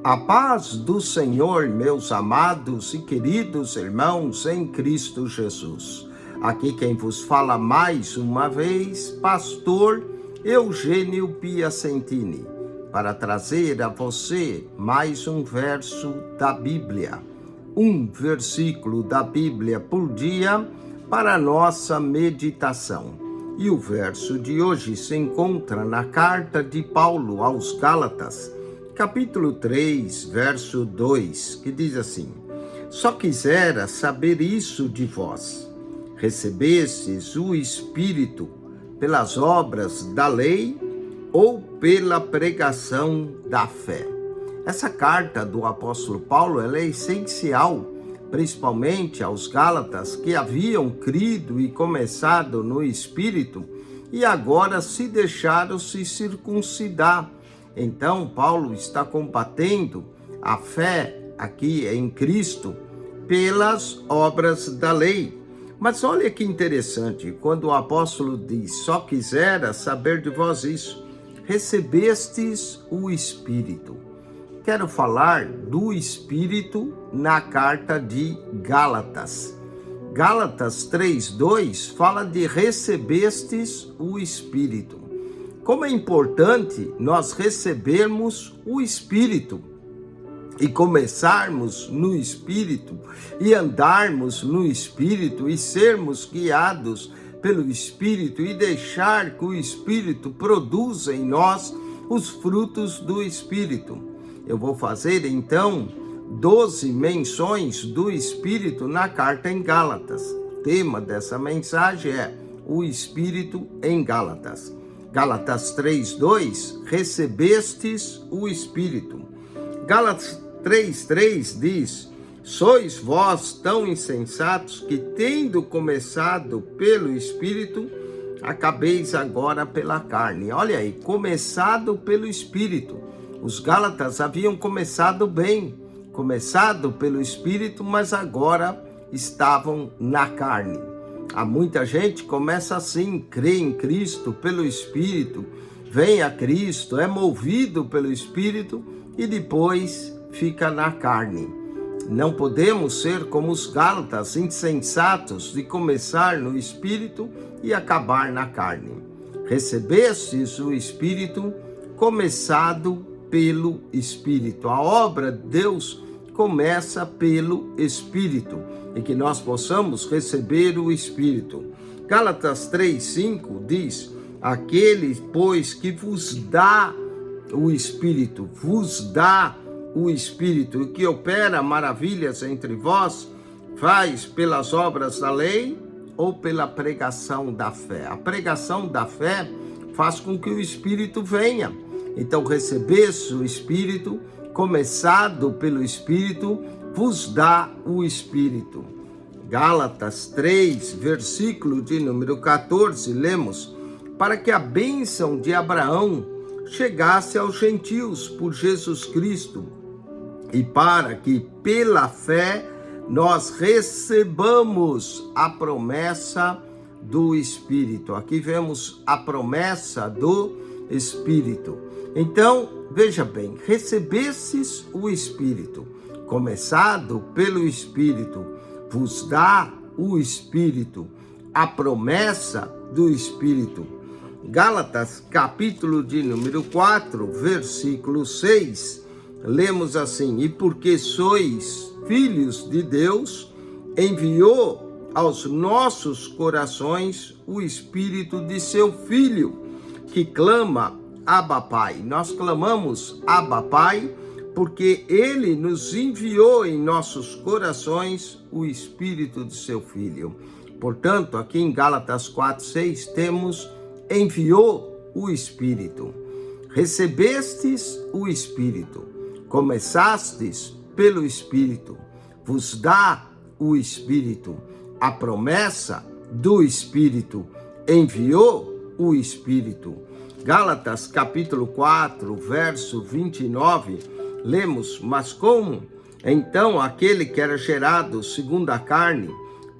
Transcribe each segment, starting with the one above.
A paz do Senhor, meus amados e queridos irmãos em Cristo Jesus. Aqui quem vos fala mais uma vez, pastor Eugênio Piacentini, para trazer a você mais um verso da Bíblia. Um versículo da Bíblia por dia para nossa meditação. E o verso de hoje se encontra na carta de Paulo aos Gálatas, capítulo 3, verso 2, que diz assim: Só quisera saber isso de vós, recebestes o Espírito pelas obras da lei ou pela pregação da fé? Essa carta do apóstolo Paulo ela é essencial, principalmente aos Gálatas que haviam crido e começado no Espírito e agora se deixaram se circuncidar. Então, Paulo está combatendo a fé aqui em Cristo pelas obras da lei. Mas olha que interessante, quando o apóstolo diz, só quisera saber de vós isso, recebestes o Espírito. Quero falar do Espírito na carta de Gálatas. Gálatas 3:2 fala de recebestes o Espírito. Como é importante nós recebermos o Espírito e começarmos no Espírito e andarmos no Espírito e sermos guiados pelo Espírito e deixar que o Espírito produza em nós os frutos do Espírito. Eu vou fazer então 12 menções do Espírito na carta em Gálatas. O tema dessa mensagem é o Espírito em Gálatas. Gálatas 3:2, recebestes o Espírito. Gálatas 3:3 diz, sois vós tão insensatos que, tendo começado pelo Espírito, acabeis agora pela carne. Olha aí, começado pelo Espírito. Os Gálatas haviam começado bem, começado pelo Espírito, mas agora estavam na carne. Há muita gente que começa assim, crê em Cristo pelo Espírito, vem a Cristo, é movido pelo Espírito e depois fica na carne. Não podemos ser como os Gálatas, insensatos de começar no Espírito e acabar na carne. Recebestes o Espírito começado pelo Espírito. A obra de Deus começa pelo Espírito e que nós possamos receber o Espírito. Gálatas 3:5 diz, aquele, pois, que vos dá o Espírito, e que opera maravilhas entre vós, faz pelas obras da lei ou pela pregação da fé. A pregação da fé faz com que o Espírito venha. Então, recebeste o Espírito, começado pelo Espírito, vos dá o Espírito. Gálatas 3, versículo de número 14, lemos, para que a bênção de Abraão chegasse aos gentios por Jesus Cristo, e para que pela fé nós recebamos a promessa do Espírito. Aqui vemos a promessa do Espírito. Então, veja bem, recebestes o Espírito, começado pelo Espírito, vos dá o Espírito, a promessa do Espírito. Gálatas, capítulo de número 4, versículo 6, lemos assim, e porque sois filhos de Deus, enviou aos nossos corações o Espírito de seu Filho, que clama, Abba Pai. Nós clamamos Abba Pai porque Ele nos enviou em nossos corações o Espírito de seu Filho. Portanto, aqui em Gálatas 4:6 temos enviou o Espírito. Recebestes o Espírito, começastes pelo Espírito, vos dá o Espírito, a promessa do Espírito, enviou o Espírito. Gálatas capítulo 4, verso 29, lemos, mas como então aquele que era gerado segundo a carne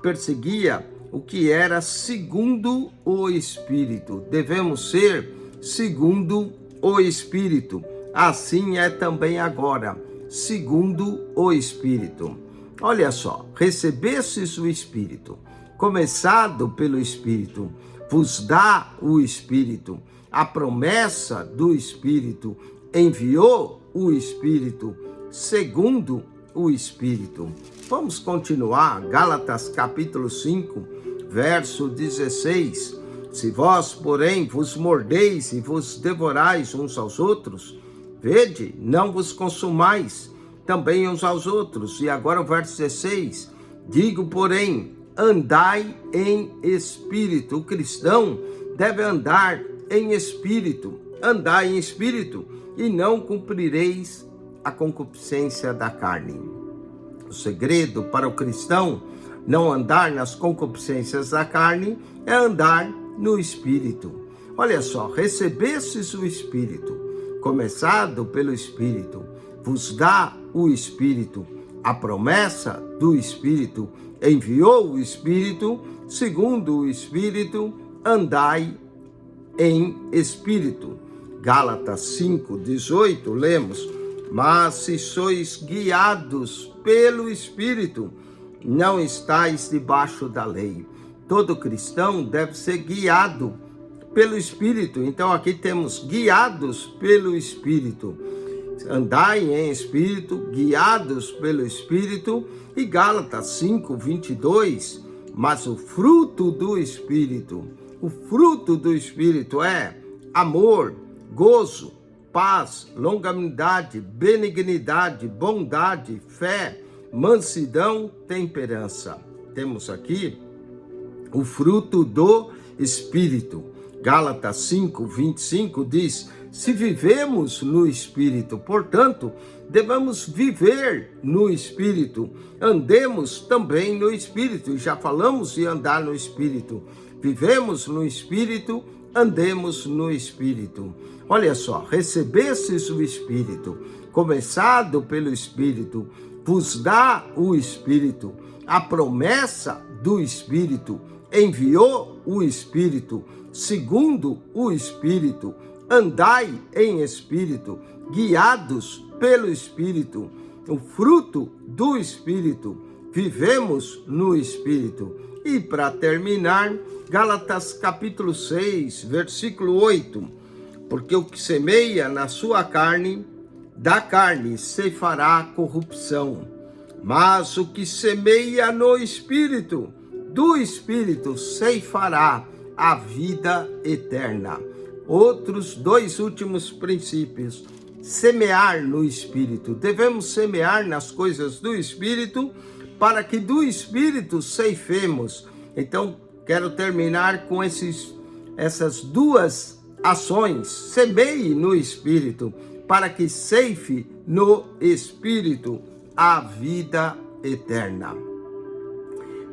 perseguia o que era segundo o Espírito? Devemos ser segundo o Espírito. Assim é também agora. segundo o Espírito. Olha só, recebestes o Espírito, começado pelo Espírito, vos dá o Espírito, a promessa do Espírito, enviou o Espírito, segundo o Espírito. Vamos continuar, Gálatas capítulo 5, verso 16. Se vós, porém, vos mordeis e vos devorais uns aos outros, vede, não vos consumais também uns aos outros. E agora o verso 16, digo, porém, andai em espírito. O cristão deve andar em espírito. Andai em espírito e não cumprireis a concupiscência da carne. O segredo para o cristão não andar nas concupiscências da carne é andar no Espírito. Olha só, recebestes o Espírito, começado pelo Espírito, vos dá o Espírito, a promessa do Espírito, enviou o Espírito, segundo o Espírito, andai em Espírito. Gálatas 5:18, lemos, mas se sois guiados pelo Espírito, não estáis debaixo da lei. Todo cristão deve ser guiado pelo Espírito. Então aqui temos guiados pelo Espírito. Andai em Espírito, guiados pelo Espírito. E Gálatas 5:22, mas o fruto do Espírito é amor, gozo, paz, longanimidade, benignidade, bondade, fé, mansidão, temperança. Temos aqui o fruto do Espírito. Gálatas 5:25 diz, se vivemos no Espírito, portanto, devemos viver no Espírito, andemos também no Espírito. Já falamos de andar no Espírito. Vivemos no Espírito, andemos no Espírito. Olha só, recebestes o Espírito, começado pelo Espírito, vos dá o Espírito, a promessa do Espírito, enviou o Espírito, segundo o Espírito, andai em Espírito, guiados pelo Espírito, o fruto do Espírito, vivemos no Espírito. E para terminar, Gálatas capítulo 6, versículo 8, porque o que semeia na sua carne, da carne ceifará corrupção, mas o que semeia no Espírito, do Espírito ceifará a vida eterna. Outros dois últimos princípios. Semear no Espírito. Devemos semear nas coisas do Espírito para que do Espírito ceifemos. Então, quero terminar com essas duas ações. Semeie no Espírito para que ceife no Espírito a vida eterna.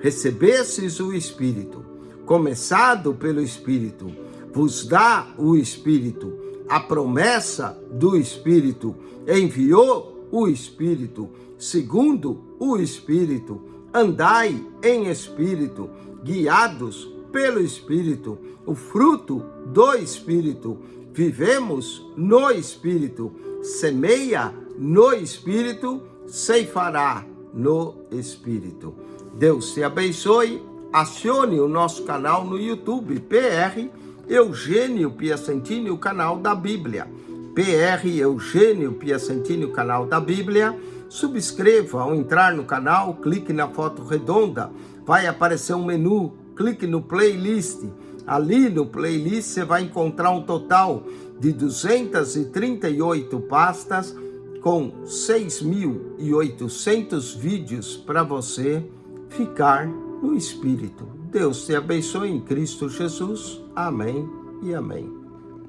Recebestes o Espírito, começado pelo Espírito, vos dá o Espírito, a promessa do Espírito, enviou o Espírito, segundo o Espírito, andai em Espírito, guiados pelo Espírito, o fruto do Espírito, vivemos no Espírito, semeia no Espírito, ceifará no Espírito. Deus te abençoe. Acione o nosso canal no YouTube, PR Eugênio Piacentini, o canal da Bíblia. PR Eugênio Piacentini, o canal da Bíblia. Subscreva ao entrar no canal, clique na foto redonda, vai aparecer um menu, clique no playlist. Ali no playlist você vai encontrar um total de 238 pastas com 6.800 vídeos para você ficar no Espírito. Deus te abençoe em Cristo Jesus. Amém e amém.